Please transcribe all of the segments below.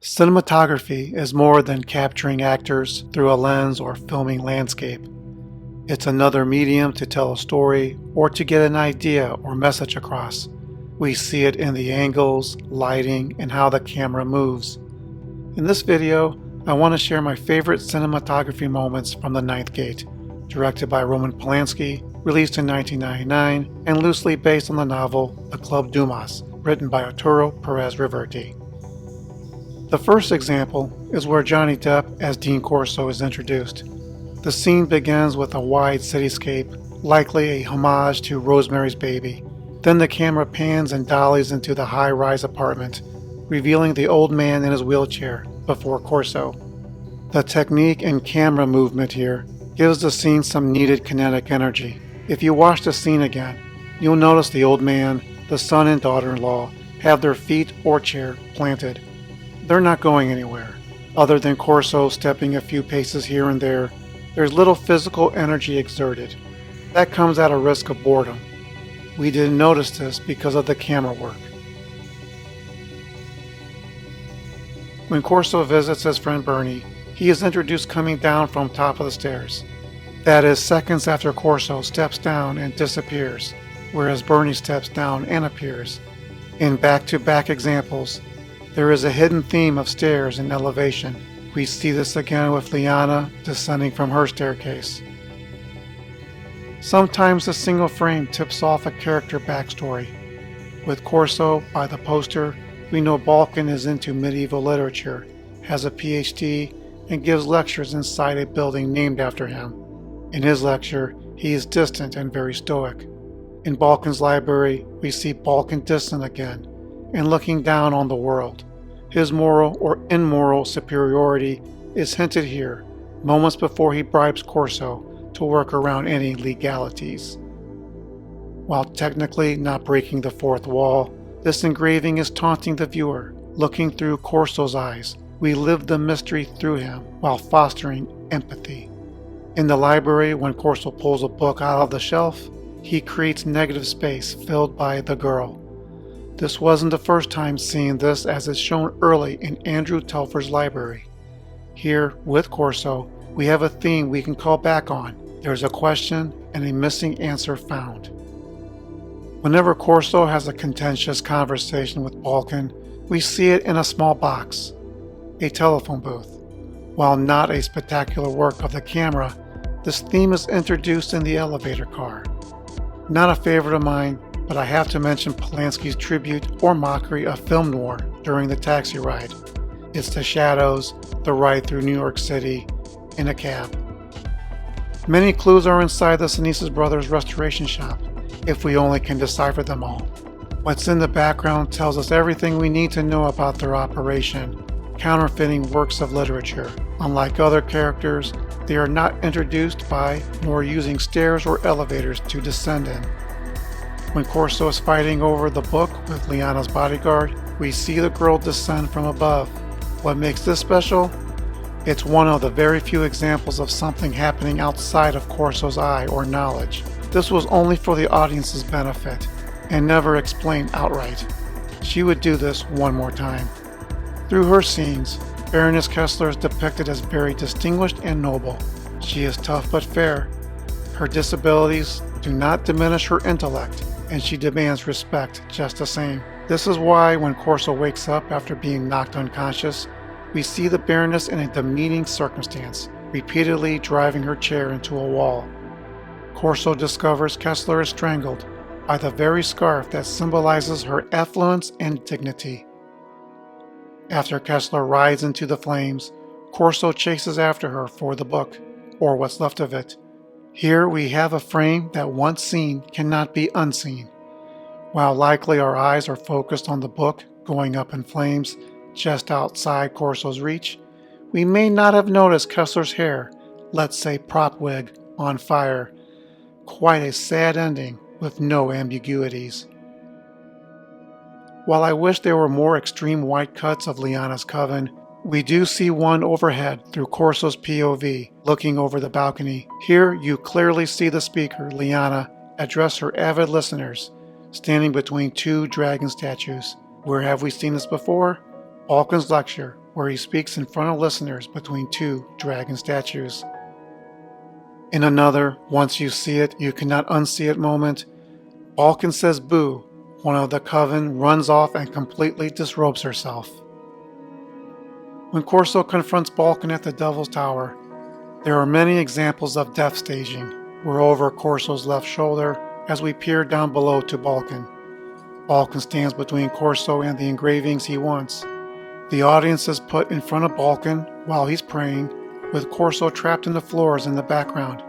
Cinematography is more than capturing actors through a lens or filming landscape. It's another medium to tell a story or to get an idea or message across. We see it in the angles, lighting, and how the camera moves. In this video, I want to share my favorite cinematography moments from The Ninth Gate, directed by Roman Polanski, released in 1999, and loosely based on the novel The Club Dumas, written by Arturo Perez Reverte. The first example is where Johnny Depp as Dean Corso is introduced. The scene begins with a wide cityscape, likely a homage to Rosemary's Baby. Then the camera pans and dollies into the high-rise apartment, revealing the old man in his wheelchair before Corso. The technique and camera movement here gives the scene some needed kinetic energy. If you watch the scene again, you'll notice the old man, the son and daughter-in-law have their feet or chair planted. They're not going anywhere. Other than Corso stepping a few paces here and there, there's little physical energy exerted. That comes at a risk of boredom. We didn't notice this because of the camera work. When Corso visits his friend Bernie, he is introduced coming down from top of the stairs. That is seconds after Corso steps down and disappears, whereas Bernie steps down and appears. In back-to-back examples, there is a hidden theme of stairs and elevation. We see this again with Liana descending from her staircase. Sometimes a single frame tips off a character backstory. With Corso, by the poster, we know Balkan is into medieval literature, has a PhD, and gives lectures inside a building named after him. In his lecture, he is distant and very stoic. In Balkan's library, we see Balkan distant again, and looking down on the world. His moral or immoral superiority is hinted here, moments before he bribes Corso to work around any legalities. While technically not breaking the fourth wall, this engraving is taunting the viewer. Looking through Corso's eyes, we live the mystery through him while fostering empathy. In the library, when Corso pulls a book out of the shelf, he creates negative space filled by the girl. This wasn't the first time seeing this, as is shown early in Andrew Telfer's library. Here, with Corso, we have a theme we can call back on. There's a question and a missing answer found. Whenever Corso has a contentious conversation with Balkan, we see it in a small box, a telephone booth. While not a spectacular work of the camera, this theme is introduced in the elevator car. Not a favorite of mine, but I have to mention Polanski's tribute or mockery of film noir during the taxi ride. It's the shadows, the ride through New York City, in a cab. Many clues are inside the Sinise Brothers restoration shop, if we only can decipher them all. What's in the background tells us everything we need to know about their operation, counterfeiting works of literature. Unlike other characters, they are not introduced by nor using stairs or elevators to descend in. When Corso is fighting over the book with Liana's bodyguard, we see the girl descend from above. What makes this special? It's one of the very few examples of something happening outside of Corso's eye or knowledge. This was only for the audience's benefit, and never explained outright. She would do this one more time. Through her scenes, Baroness Kesler is depicted as very distinguished and noble. She is tough but fair. Her disabilities do not diminish her intellect, and she demands respect just the same. This is why when Corso wakes up after being knocked unconscious, we see the Baroness in a demeaning circumstance, repeatedly driving her chair into a wall. Corso discovers Kesler is strangled by the very scarf that symbolizes her affluence and dignity. After Kesler rides into the flames, Corso chases after her for the book, or what's left of it. Here we have a frame that once seen cannot be unseen. While likely our eyes are focused on the book going up in flames just outside Corso's reach, we may not have noticed Kesler's hair, let's say prop wig, on fire. Quite a sad ending with no ambiguities. While I wish there were more extreme wide cuts of Liana's coven, we do see one overhead through Corso's POV, looking over the balcony. Here you clearly see the speaker, Liana, address her avid listeners, standing between two dragon statues. Where have we seen this before? Balkan's lecture, where he speaks in front of listeners between two dragon statues. In another, once you see it, you cannot unsee it moment, Balkan says boo. One of the coven runs off and completely disrobes herself. When Corso confronts Balkan at the Devil's Tower, there are many examples of death staging. We're over Corso's left shoulder as we peer down below to Balkan. Balkan stands between Corso and the engravings he wants. The audience is put in front of Balkan while he's praying, with Corso trapped in the floors in the background.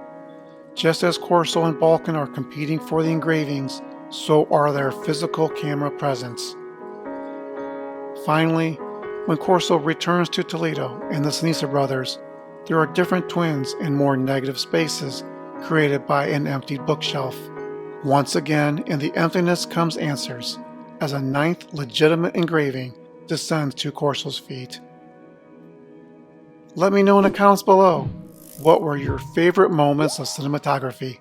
Just as Corso and Balkan are competing for the engravings, so are their physical camera presence. Finally, when Corso returns to Toledo and the Sinisa brothers, there are different twins in more negative spaces created by an emptied bookshelf. Once again, in the emptiness comes answers, as a ninth legitimate engraving descends to Corso's feet. Let me know in the comments below, what were your favorite moments of cinematography?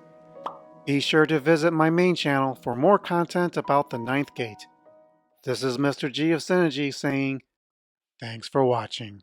Be sure to visit my main channel for more content about the Ninth Gate. This is Mr. G of CineG saying, thanks for watching.